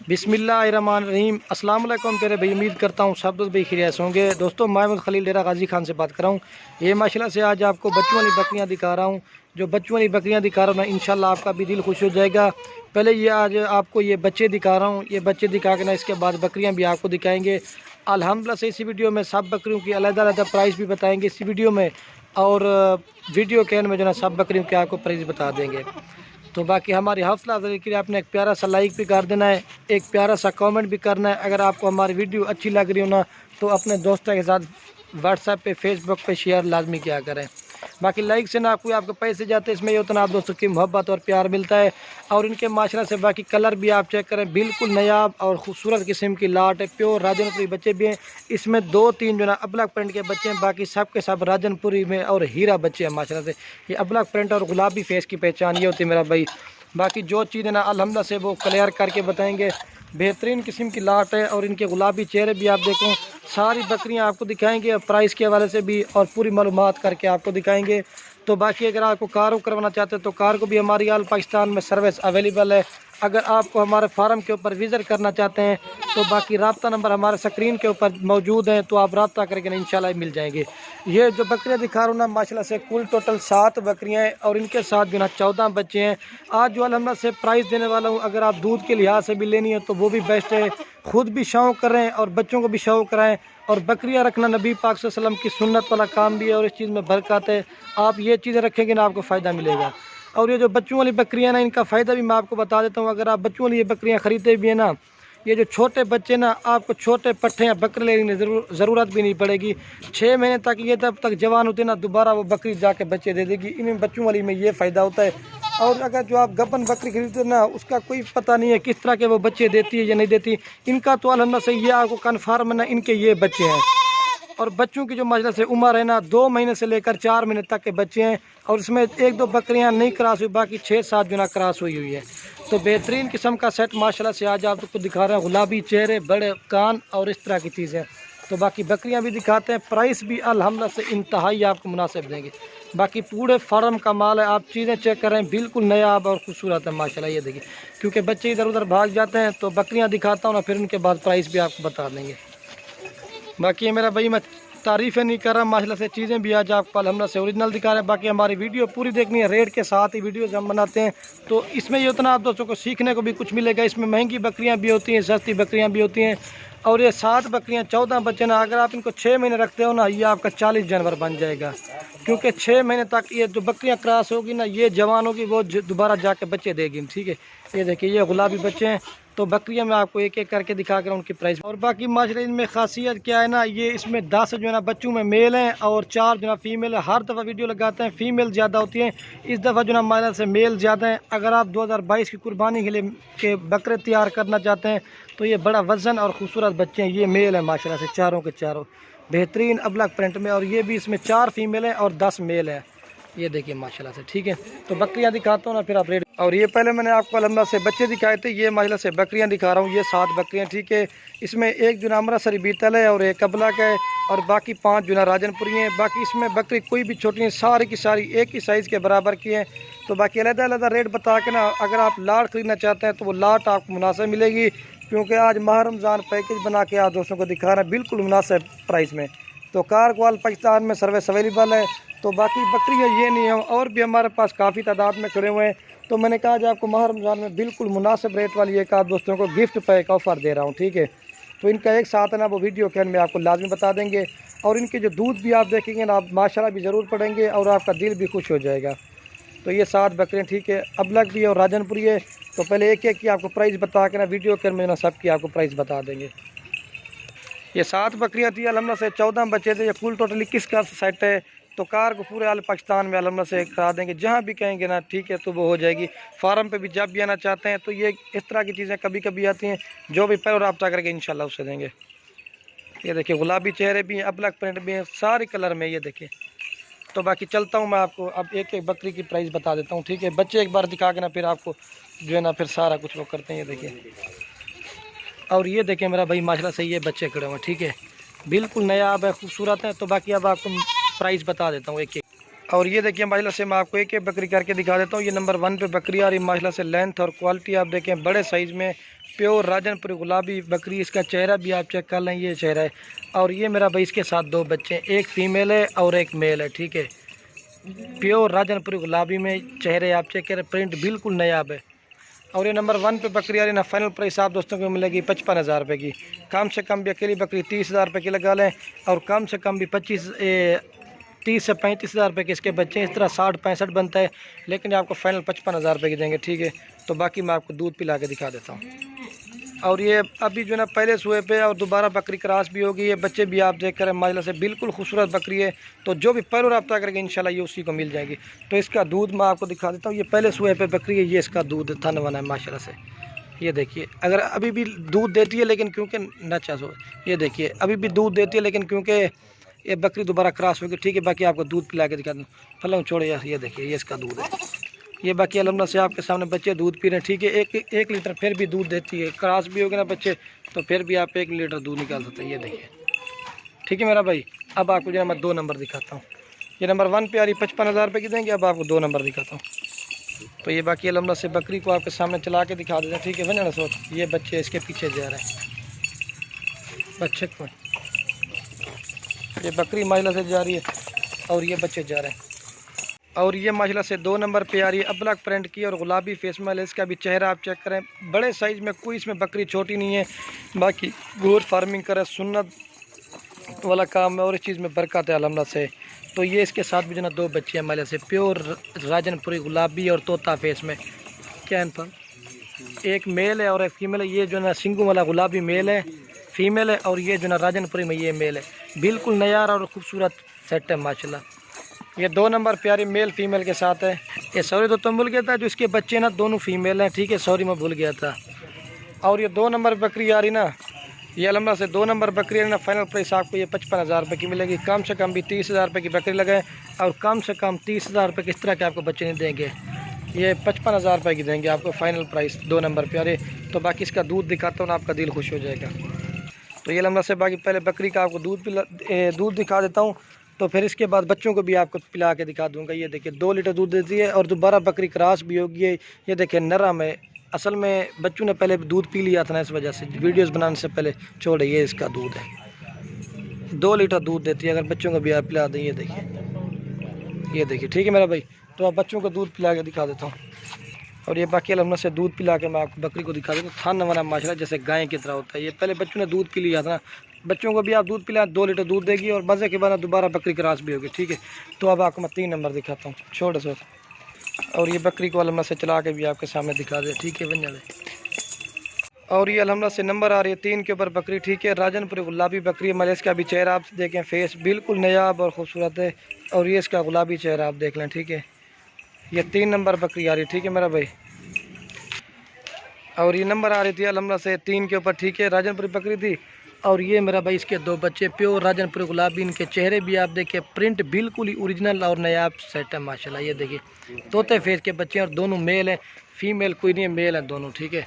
बिस्मिल्लाहिर्रहमानिर्रहीम। अस्सलाम वालेकुम प्यारे भाई, उम्मीद करता हूँ सब दोस्त भाई खैरियत होंगे। दोस्तों मैं खलील डेरा गाजी खान से बात कर रहा हूँ। ये माशाल्लाह से आज आपको बच्चों वाली बकरियाँ दिखा रहा हूँ। जो बच्चों वाली बकरियाँ दिखा रहा हूँ ना, इंशाल्लाह आपका भी दिल खुश हो जाएगा। पहले ये आज आपको ये बच्चे दिखा रहा हूँ। ये बच्चे दिखा के ना इसके बाद बकरियाँ भी आपको दिखाएँगे अल्हम्दुलिल्लाह से। इसी वीडियो में सब बकरियों की अलग-अलग प्राइस भी बताएँगे इसी वीडियो में, और वीडियो के एंड में जो ना सब बकरियों के आपको प्राइस बता देंगे। तो बाकी हमारी हौसला अफजाई के लिए आपने एक प्यारा सा लाइक भी कर देना है, एक प्यारा सा कमेंट भी करना है। अगर आपको हमारी वीडियो अच्छी लग रही हो ना, तो अपने दोस्तों के साथ व्हाट्सएप पे फेसबुक पे शेयर लाजमी किया करें। बाकी लाइक से ना कोई आपके पैसे जाते हैं, इसमें ये उतना आप दोस्तों की मोहब्बत और प्यार मिलता है। और इनके माशाल्लाह से बाकी कलर भी आप चेक करें, बिल्कुल नायाब और खूबसूरत किस्म की लाट है। प्योर राजनपुरी बच्चे भी हैं, इसमें 2-3 जो ना अबलग प्रिंट के बच्चे हैं, बाकी सब के सब राजनपुरी में और हीरा बच्चे हैं माशाल्लाह से। ये अबलग प्रिंट और गुलाबी फेस की पहचान ये होती है मेरा भाई। बाकी जो चीज़ है ना अल्हम्दुलिल्लाह से वो क्लियर करके बताएंगे। बेहतरीन किस्म की लाट है और इनके गुलाबी चेहरे भी आप देखो। सारी बकरियां आपको दिखाएंगे और प्राइस के हवाले से भी, और पूरी मालूमात करके आपको दिखाएंगे। तो बाकी अगर आपको कार करवाना चाहते हैं तो कार को भी हमारी आल पाकिस्तान में सर्विस अवेलेबल है। अगर आपको हमारे फार्म के ऊपर विज़िट करना चाहते हैं तो बाकी रब्ता नंबर हमारे स्क्रीन के ऊपर मौजूद है, तो आप रब्ता करके ना इंशाल्लाह मिल जाएंगे। ये जो बकरियां दिखा रहा हूँ ना, माशाल्लाह से कुल टोटल 7 बकरियां हैं और इनके साथ जो ना 14 बच्चे हैं। आज जो अल्हम्दुलिल्लाह से प्राइस देने वाला हूँ, अगर आप दूध के लिहाज से भी लेनी है तो वो भी बेस्ट है। खुद भी शौक़ करें और बच्चों को भी शौक़ कराएँ। और बकरियां रखना नबी पाक सल्लल्लाहु अलैहि वसल्लम की सुन्नत वाला काम भी है और इस चीज़ में बरकत है। आप ये चीज़ें रखेंगे ना आपको फ़ायदा मिलेगा। और ये जो बच्चों वाली बकरियां ना, इनका फ़ायदा भी मैं आपको बता देता हूँ। अगर आप बच्चों वाली ये बकरियां ख़रीदते भी हैं ना, ये जो छोटे बच्चे ना, आपको छोटे पट्ठे या बकरे लेने की ज़रूरत भी नहीं पड़ेगी। 6 महीने तक ये तब तक जवान होते ना, दोबारा वो बकरी जाके बच्चे दे देगी। इन बच्चों वाली में ये फ़ायदा होता है। और अगर जो आप गबन बकरी खरीदते ना, उसका कोई पता नहीं है किस तरह के वो बच्चे देती है या नहीं देती। इनका तो अल्हम्दुलिल्लाह से ये आपको कन्फर्म है ना, इनके ये बच्चे हैं। और बच्चों की जो माशाल्लाह से उम्र है ना, 2 महीने से लेकर 4 महीने तक के बच्चे हैं। और इसमें 1-2 बकरियां नहीं क्रॉस हुई, बाकी 6-7 जो ना क्रॉस हुई है। तो बेहतरीन किस्म का सेट माशाल्लाह से आज आपको दिखा रहे हैं। गुलाबी चेहरे, बड़े कान और इस तरह की चीज़ें। तो बाकी बकरियां भी दिखाते हैं, प्राइस भी अल्हम्दुलिल्लाह से इंतहाई आपको मुनासिब देंगे। बाकी पूरे फार्म का माल है, आप चीज़ें चेक करें, बिल्कुल नायाब और खूबसूरत है माशाल्लाह। ये देखिए, क्योंकि बच्चे इधर उधर भाग जाते हैं तो बकरियाँ दिखाता हूँ ना, फिर उनके बाद प्राइस भी आपको बता देंगे। बाकी ये मेरा भाई, मैं तारीफ़ें नहीं कर रहा, माशाल्लाह से चीज़ें भी आज आपको अल्हम्दुलिल्लाह से ओरिजिनल दिखा रहे हैं। बाकी हमारी वीडियो पूरी देखनी है, रेट के साथ ही वीडियोज़ हम बनाते हैं। तो इसमें ये उतना आप दोस्तों को सीखने को भी कुछ मिलेगा। इसमें महंगी बकरियां भी होती हैं, सस्ती बकरियां भी होती हैं। और ये 7 बकरियां 14 बच्चे ना, अगर आप इनको 6 महीने रखते हो ना, ये आपका 40 जानवर बन जाएगा। क्योंकि 6 महीने तक ये जो बकरियां क्रॉस होगी ना, ये जवान होगी, वो दोबारा जाके बच्चे देगी। ठीक है, ये देखिए ये गुलाबी बच्चे हैं। तो बकरियां मैं आपको एक एक करके दिखा कर उनकी प्राइस। और बाकी माशाल्लाह इनमें खासियत क्या है ना, ये इसमें 10 जो है ना बच्चों में मेल हैं और 4 जो है फीमेल है। हर दफ़ा वीडियो लगाते हैं फीमेल ज़्यादा होती हैं, इस दफ़ा जो है माशाल्लाह से मेल ज़्यादा हैं। अगर आप 2022 की कुर्बानी के लिए के बकरे तैयार करना चाहते हैं तो ये बड़ा वज़न और ख़ूबसूरत बच्चे हैं। ये मेल है माशाल्लाह से, चारों के चारों बेहतरीन अबलग प्रिंट में। और ये भी इसमें 4 फीमेल हैं और 10 मेल हैं। ये देखिए माशाल्लाह से। ठीक है, तो बकरियां दिखाता हूँ ना, फिर आप रेट। और ये पहले मैंने आपको अल्हम्दुलिल्लाह से बच्चे दिखाए थे, ये माशाल्लाह से बकरियां दिखा रहा हूँ। ये 7 बकरियां, ठीक है। इसमें एक जो अमृतसरी बीतल है और एक अबलग है, और बाकी 5 जो ना राजनपुरी हैं। बाकी इसमें बकरी कोई भी छोटी नहीं, सारी की सारी एक ही साइज़ के बराबर की हैं। तो बाकी अलग-अलग रेट बता के ना, अगर आप लाट खरीदना चाहते हैं तो वो लाट आपको मुनासिब मिलेगी। क्योंकि आज माह रमज़ान पैकेज बना के आप दोस्तों को दिखा रहे हैं बिल्कुल मुनासिब प्राइस में। तो कार ग्वाल पाकिस्तान में सर्विस अवेलेबल है। तो बाकी बकरियाँ ये नहीं है, और भी हमारे पास काफ़ी तादाद में खड़े हुए हैं। तो मैंने कहा आज आपको माह रमज़ान में बिल्कुल मुनासिब रेट वाली एक आप दोस्तों को गिफ्ट पैक ऑफ़र दे रहा हूँ। ठीक है, तो इनका एक साथ है ना, वो वीडियो के अंदर में आपको लाजमी बता देंगे। और इनके जो दूध भी आप देखेंगे ना, आप माशाल्लाह भी ज़रूर पड़ेंगे और आपका दिल भी खुश हो जाएगा। तो ये 7 बकरियाँ, ठीक है, अबलग भी और राजनपुरी है। तो पहले एक एक की आपको प्राइस बता के ना वीडियो के अंदर में ना सब की आपको प्राइस बता देंगे। ये 7 बकरियाँ थी, अल्हम्दुलिल्लाह से 14 बच्चे थे। ये कुल टोटल 21 का सेट है। तो कार को पूरे आल पाकिस्तान में अल्हम्दुलिल्लाह से करा देंगे, जहाँ भी कहेंगे ना, ठीक है, तो वो हो जाएगी। फार्म पे भी जब भी आना चाहते हैं तो ये इस तरह की चीज़ें कभी कभी आती हैं, जो भी पर रब्ता करके इंशाल्लाह उससे देंगे। ये देखिए गुलाबी चेहरे भी हैं, अबलग प्रिंट भी हैं, सारे कलर में। ये देखिए, तो बाकी चलता हूँ मैं आपको अब एक एक बकरी की प्राइस बता देता हूँ। ठीक है, बच्चे एक बार दिखा के ना, फिर आपको जो है ना फिर सारा कुछ वो करते हैं। ये देखिए, और ये देखें मेरा भाई माशाल्लाह से ये बच्चे खड़े हुए हैं। ठीक है, बिल्कुल नया अब है, खूबसूरत है। तो बाकी अब आपको प्राइस बता देता हूँ एक एक। और ये देखिए माशाल्लाह से मैं आपको एक एक बकरी करके दिखा देता हूँ। ये नंबर 1 पे बकरी आ रही माशाल्लाह से, लेंथ और क्वालिटी आप देखें, बड़े साइज़ में प्योर राजनपुरी गुलाबी बकरी। इसका चेहरा भी आप चेक कर लें, ये चेहरा है। और ये मेरा भाई इसके साथ 2 बच्चे हैं, एक फ़ीमेल है और एक मेल है, ठीक है। प्योर राजनपुरी गुलाबी में चेहरे आप चेक करें, प्रिंट बिल्कुल नायाब है। और ये नंबर 1 पे बकरी आ रही ना, फाइनल प्राइस आप दोस्तों को मिलेगी 55,000 रुपये की। कम से कम भी अकेली बकरी 30,000 रुपये की लगा लें, और कम से कम भी 30 से 35,000 रुपये के इसके बच्चे। इस तरह 60-65 बनता है, लेकिन आपको फाइनल 55,000 रुपये की देंगे, ठीक है। तो बाकी मैं आपको दूध पिला के दिखा देता हूँ। और ये अभी जो है ना पहले सुए पे और दोबारा बकरी क्रॉस भी होगी। ये बच्चे भी आप देख कर माशाल्लाह से बिल्कुल खूबसूरत बकरी है। तो जो भी पहले रब्ता करेंगे इंशाल्लाह ये उसी को मिल जाएगी। तो इसका दूध मैं आपको दिखा देता हूँ। ये पहले सुए पे बकरी है, ये इसका दूध थन बना है माशाल्लाह से। ये देखिए, अगर अभी भी दूध देती है, लेकिन क्योंकि नचा सो, ये देखिए अभी भी दूध देती है, लेकिन क्योंकि ये बकरी दोबारा क्रॉस होगी, ठीक है। बाकी आपको दूध पिला के दिखा दूँ, फलंग छोड़े यार। ये देखिए, ये इसका दूध है। ये बाकी अल्हम्दुलिल्लाह से आपके सामने बच्चे दूध पी रहे हैं, ठीक है। एक लीटर फिर भी दूध देती है। क्रॉस भी होगे ना बच्चे, तो फिर भी आप 1 लीटर दूध निकाल सकते हैं। ये देखिए, ठीक है मेरा भाई। अब आपको जो है मैं 2 नंबर दिखाता हूँ। ये नंबर 1 पे आ रही 55,000 रुपये की देंगे। अब आपको 2 नंबर दिखाता हूँ। तो ये बाकी अल्हम्दुलिल्लाह से बकरी को आपके सामने चला के दिखा देते हैं, ठीक है। वजह सोच, ये बच्चे इसके पीछे जा रहे हैं, बच्चे को ये बकरी माशाल्लाह से जा रही है और ये बच्चे जा रहे हैं। और ये माशाल्लाह से 2 नंबर पे आ रही है, अबलक प्रिंट की और गुलाबी फेस में। इसका भी चेहरा आप चेक करें, बड़े साइज़ में, कोई इसमें बकरी छोटी नहीं है। बाकी गोर फार्मिंग करें, सुन्नत वाला काम है और इस चीज़ में बरकत है अल्हम्दुलिल्लाह से। तो ये इसके साथ भी जो ना 2 बच्चे हैं माशाल्लाह से, प्योर राजनपुरी गुलाबी और तोता फेस में। क्या इन पर एक मेल है और एक फीमेल है। ये जो ना सिंगू वाला गुलाबी मेल है, फीमेल है, और ये जो ना राजनपुरी में ये मेल है। बिल्कुल नयार और ख़ूबसूरत सेट है माशाल्लाह। ये 2 नंबर प्यारी मेल फीमेल के साथ है। ये सॉरी तो तुम भूल गया था, जो इसके बच्चे ना दोनों फीमेल हैं, ठीक है। सॉरी मैं भूल गया था। और ये 2 नंबर बकरी आ रही ना, ये अल्हम्दुलिल्लाह से 2 नंबर बकरी है ना, फाइनल प्राइस आपको ये 55,000 रुपये की मिलेगी। कम से कम भी 30,000 रुपये की बकरी लगाए, और कम से कम 30,000 रुपये किस तरह के आपको बच्चे नहीं देंगे। ये 55,000 रुपये की देंगे आपको फाइनल प्राइस, 2 नंबर प्यारे। तो बाकी इसका दूध दिखाता हूँ ना, आपका दिल खुश हो जाएगा। तो ये अल्हम्दुलिल्लाह से बाकी पहले बकरी का आपको दूध दिखा देता हूँ, तो फिर इसके बाद बच्चों को भी आपको पिला के दिखा दूंगा। ये देखिए 2 लीटर दूध देती है, और दोबारा बकरी क्रॉस भी होगी। ये देखिए नरम है। असल में बच्चों ने पहले दूध पी लिया था ना, इस वजह से वीडियोस बनाने से पहले छोड़े। ये इसका दूध है, 2 लीटर दूध देती है। अगर बच्चों को भी आप पिला दें, ये देखिए, ठीक है मेरा भाई। तो आप बच्चों को दूध पिला के दिखा देता हूँ। और ये बाकी अल्हम्दुलिल्लाह से दूध पिला के मैं आपको बकरी को दिखा देता हूँ। थान वाला माशाल्लाह जैसे गाय की तरह होता है। ये पहले बच्चों ने दूध पी लिया था ना, बच्चों को भी आप दूध पिलाएं, 2 लीटर दूध देगी, और मज़े के बाद दोबारा बकरी क्रॉस भी होगी, ठीक है। तो अब आपको मैं 3 नंबर दिखाता हूँ, छोटे से। और ये बकरी को अल्हम्दुलिल्लाह से चला के भी आपके सामने दिखा दे, ठीक है बन। और ये अल्हम्दुलिल्लाह से नंबर आ रही है 3 के ऊपर बकरी, ठीक है। राजनपुरी गुलाबी बकरी है। मतलब इसका भी चेहरा आप देखें, फेस बिल्कुल नायाब और ख़ूबसूरत है। और ये इसका गुलाबी चेहरा आप देख लें, ठीक है। ये 3 नंबर बकरी आ रही है, ठीक है मेरा भाई। और ये नंबर आ रही थी अल्हम्दुलिल्लाह से 3 के ऊपर, ठीक है। राजनपुरी बकरी थी। और ये मेरा भाई इसके 2 बच्चे प्योर राजनपुरी गुलाबी। इनके चेहरे भी आप देखिए, प्रिंट बिल्कुल ही ओरिजिनल और नायाब सेट है माशाल्लाह। ये देखिए तोते फेस के बच्चे हैं, और दोनों मेल हैं, फीमेल कोई नहीं है, मेल है दोनों, ठीक है।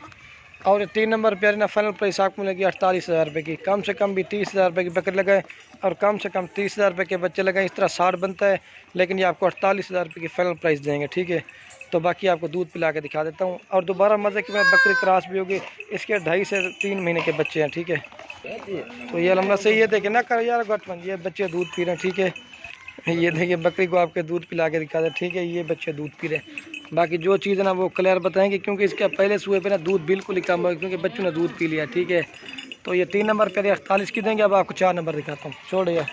और 3 नंबर प्यारे ना, फाइनल प्राइस आपको मिलेगी 48,000 रुपये की। कम से कम भी 30,000 रुपये की बकरी लगाए, और कम से कम 30,000 रुपये के बच्चे लगाए। इस तरह 60 बनता है, लेकिन ये आपको 48,000 रुपये की फाइनल प्राइस देंगे, ठीक है। तो बाकी आपको दूध पिला के दिखा देता हूँ। और दोबारा मज़े की बकरी क्रॉस भी होगी। इसके 2.5 से 3 महीने के बच्चे हैं, ठीक है। तो ये अल्हम्दुलिल्लाह से, ये देखें ना कर यार गठमन, ये बच्चे दूध पी रहे हैं, ठीक है। ये देखिए बकरी को आपके दूध पिला के दिखा दे, ठीक है। ये बच्चे दूध पी रहे हैं। बाकी जो चीज़ है ना वो क्लियर बताएंगे, क्योंकि इसके पहले सुए पे ना दूध बिल्कुल ही कम है, क्योंकि बच्चों ने दूध पी लिया, ठीक है। तो ये 3 नंबर पे 48 की देंगे। अब आपको 4 नंबर दिखाता हूँ, छोड़िए।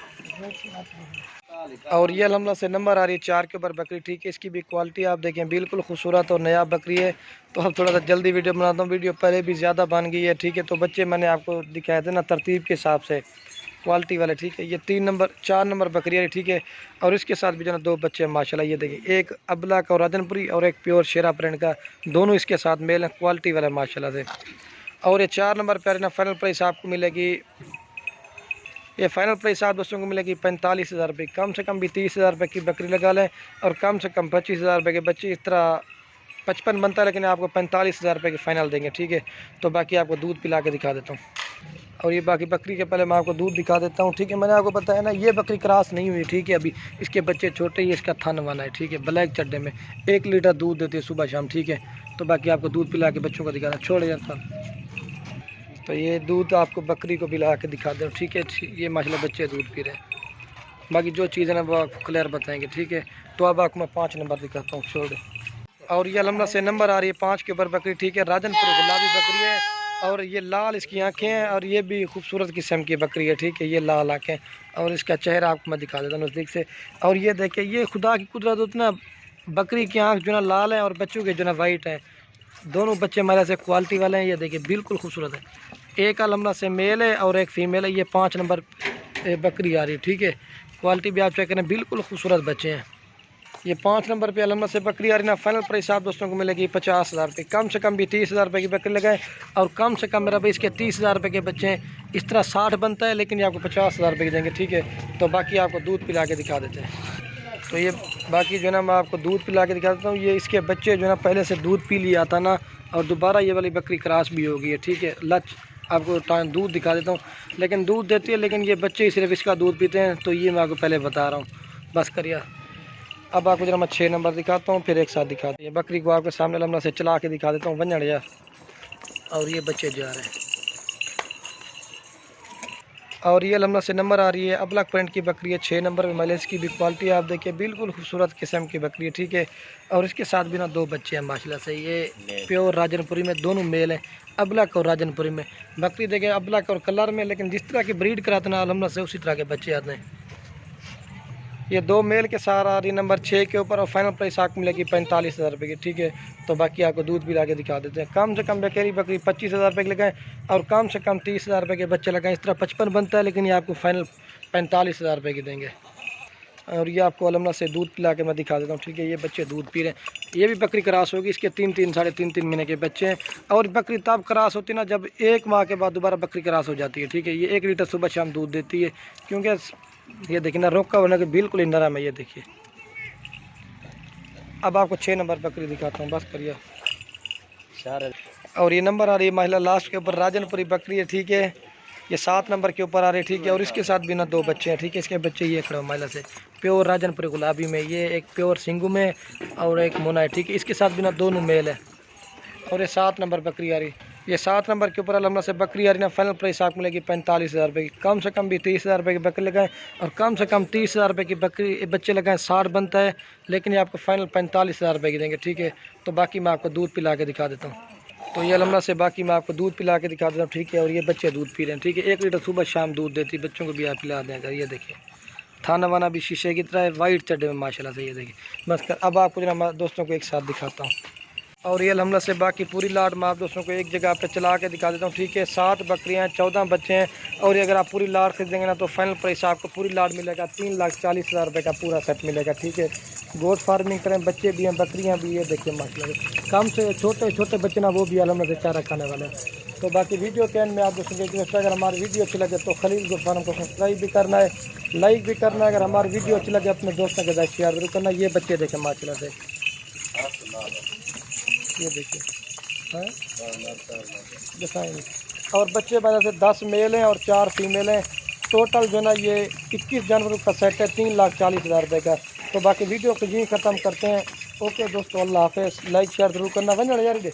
और ये अल्हम्दुलिल्लाह से नंबर आ रही है 4 के ऊपर बकरी, ठीक है। इसकी भी क्वालिटी आप देखें, बिल्कुल खूबसूरत और नया बकरी है। तो अब थोड़ा सा जल्दी वीडियो बनाता हूँ, वीडियो पहले भी ज़्यादा बन गई है, ठीक है। तो बच्चे मैंने आपको दिखाए थे ना तरतीब के हिसाब से, क्वालिटी वाले, ठीक है। ये 4 नंबर बकरी है, ठीक है। और इसके साथ भी जो ना 2 बच्चे हैं माशाल्लाह। ये देखिए, एक अबला का और राजनपुरी, और एक प्योर शेरा प्रिंट का, दोनों इसके साथ मेल हैं, क्वालिटी वाला माशाल्लाह से। और ये 4 नंबर प्यारे ना, फाइनल प्राइस आपको मिलेगी, ये फाइनल प्राइस आप दोस्तों को मिलेगी 45,000 रुपये। कम से कम भी 30,000 रुपये की बकरी लगा लें, और कम से कम 25,000 रुपये के बच्चे। इस तरह 55 बनता है, लेकिन आपको 45,000 रुपये की फ़ाइनल देंगे, ठीक है। तो बाकी आपको दूध पिला के दिखा देता हूँ। और ये बाकी बकरी के पहले मैं आपको दूध दिखा देता हूँ, ठीक है। मैंने आपको बताया ना ये बकरी क्रॉस नहीं हुई, ठीक है। अभी इसके बच्चे छोटे ही, इसका थन वाना है, ठीक है। ब्लैक चड्डे में 1 लीटर दूध देती है सुबह शाम, ठीक है। तो बाकी आपको दूध पिला के बच्चों को दिखाना, छोड़ जाता। तो ये दूध आपको बकरी को पिला के दिखा दें, ठीक है। ये माशाल्लाह बच्चे दूध पी रहे हैं। बाकी जो चीज़ है ना वो आपको क्लियर बताएंगे, ठीक है। तो अब आपको मैं 5 नंबर दिखाता हूँ, छोड़। और ये अलहमद से नंबर आ रही है 5 के ऊपर बकरी, ठीक है। राजनपुर गुलाबी बकरी है और ये लाल इसकी आंखें हैं और ये भी खूबसूरत किस्म की बकरी है, ठीक है। ये लाल आंखें और इसका चेहरा आपको मैं दिखा देता हूँ नज़दीक से। और ये देखिए ये खुदा की कुदरत, उतना बकरी की आँख जो ना लाल है और बच्चों के जो ना वाइट है। दोनों बच्चे हमारे से क्वालिटी वाले हैं। ये देखिए बिल्कुल खूबसूरत है। एक अलहमद से मेल है और एक फ़ीमेल है। ये 5 नंबर बकरी आ रही है, ठीक है। क्वालिटी भी आप चेक करें, बिल्कुल खूबसूरत बच्चे हैं। ये 5 नंबर पे अलहमद से बकरी आ रही ना। फाइनल प्राइस आप दोस्तों को मिलेगी 50,000 रुपये, कम से कम भी 30,000 रुपये की बकरी लगाए और कम से कम मेरा भाई इसके 30,000 रुपये के बच्चे हैं। इस तरह 60 बनता है, लेकिन ये आपको 50,000 रुपये की देंगे, ठीक है। तो बाकी आपको दूध पिला के दिखा देते हैं। तो ये बाकी जो है ना मैं आपको दूध पिला के दिखा देता हूँ। ये इसके बच्चे जो है ना पहले से दूध पी लिया था ना, और दोबारा ये वाली बकरी क्रॉस भी हो गई है, ठीक है। लच आपको टाइम दूध दिखा देता हूँ, लेकिन दूध देती है, लेकिन ये बच्चे सिर्फ इसका दूध पीते हैं। तो ये मैं आपको पहले बता रहा हूँ, बस करिए। अब आपको जरा मैं 6 नंबर दिखाता हूँ, फिर एक साथ दिखा दिए बकरी को आपके सामने लम्बा से चला के दिखा देता हूँ। वंजड़ जा और ये बच्चे जा रहे हैं। और ये लम्बा से नंबर आ रही है अबलक प्रिंट की बकरी है 6 नंबर में। माइलेज की भी क्वालिटी आप देखिए, बिल्कुल खूबसूरत किस्म की बकरी है, ठीक है। और इसके साथ भी ना 2 बच्चे हैं माशाल्लाह से। ये प्योर राजनपुरी में दोनों मेल हैं, अबलक और राजनपुरी में। बकरी देखें अबलक और कलर में, लेकिन जिस तरह की ब्रीड कराते ना अलहमद से उसी तरह के बच्चे आते हैं। ये 2 मेल के साथ आ रही नंबर 6 के ऊपर और फाइनल प्राइस आपको मिलेगी 45,000 रुपये की, ठीक है। तो बाकी आपको दूध भी ला के दिखा देते हैं। कम से कम बकरी 25,000 रुपये की लगाएं और कम से कम 30,000 रुपये के बच्चे लगाएं। इस तरह 55 बनता है, लेकिन ये आपको फाइनल 45,000 रुपये की देंगे। और ये आपको अलमना से दूध पिला के मैं दिखा देता हूँ, ठीक है। ये बच्चे दूध पी रहे हैं। ये भी बकरी क्रॉस होगी, इसके 3 साढ़े तीन महीने के बच्चे हैं। और बकरी तब क्रॉस होती है ना जब 1 माह के बाद दोबारा बकरी क्रॉस हो जाती है, ठीक है। ये 1 लीटर सुबह शाम दूध देती है, क्योंकि ये देखिए ना रोका होने के बिल्कुल ही नरम है। ये देखिए अब आपको 6 नंबर बकरी दिखाता हूँ, बस करिए। और ये नंबर आ रही है महिला लास्ट के ऊपर राजनपुरी बकरी है, ठीक है। ये 7 नंबर के ऊपर आ रही है, ठीक है। और इसके साथ भी ना 2 बच्चे हैं, ठीक है। इसके बच्चे ये खड़े महिला से प्योर राजनपुरी गुलाबी में, ये एक प्योर सिंगू में और एक मोना है, ठीक है। इसके साथ भी ना दोनों मेल है। और ये 7 नंबर बकरी आ रही, ये 7 नंबर के ऊपर अलहमद से बकरी आ रही ना। फाइनल प्राइस आपको मिलेगी 45,000 रुपये की, कम से कम भी 30,000 रुपये की बकरी लगाएं और कम से कम 30,000 रुपये की बकरी बच्चे लगाएं। 60 बनता है, लेकिन ये आपको फाइनल 45,000 रुपये की देंगे, ठीक है। तो बाकी मैं आपको दूध पिला के दिखा देता हूँ। तो ये अलहमद से बाकी मैं आपको दूध पिला के दिखा देता हूँ, ठीक है। और ये बच्चे दूध पी रहे हैं, ठीक है। 1 लीटर सुबह शाम दूध देती, बच्चों को भी आप पिला दें अगर। ये देखिए थाना वाना भी शीशे की तरह है, वाइट चड्डे में माशाल्लाह से। ये देखिए बस कर। अब आपको जना दोस्तों को एक साथ दिखाता हूँ। और ये अलहमद से बाकी पूरी लाट मैं आप दोस्तों को एक जगह पे चला के दिखा देता हूँ, ठीक है। 7 बकरियाँ, 14 बच्चे हैं। और ये अगर आप पूरी लाट खरीदेंगे ना तो फाइनल प्राइस आपको पूरी लाट मिलेगा 3,40,000 रुपये का पूरा सेट मिलेगा, ठीक है। गोट फार्मिंग करें, बच्चे भी हैं, बकरियाँ भी, ये देखिए माशाल्लाह। कम से छोटे छोटे बच्चे ना वो भी अलहमद से चारा खाने वाले हैं। तो बाकी वीडियो के एंड में आप दोस्तों को अगर हमारी वीडियो अच्छी लगे तो खलील गोट फार्म को सब्सक्राइब भी करना है, लाइक भी करना है। अगर हमारी वीडियो अच्छी लगे अपने दोस्तों के साथ शेयर जरूर करना। ये बच्चे देखें माशाल्लाह से, ये देखिए दिखाएंगे। और बच्चे वजह से 10 मेल हैं और 4 फीमेल हैं। टोटल जो है ना ये 21 जानवरों का सेट है 3,40,000 रुपये का। तो बाकी वीडियो को यहीं ख़त्म करते हैं। ओके दोस्तों, अल्लाह हाफ़िज़। लाइक शेयर ज़रूर करना। वंजड़ यार दे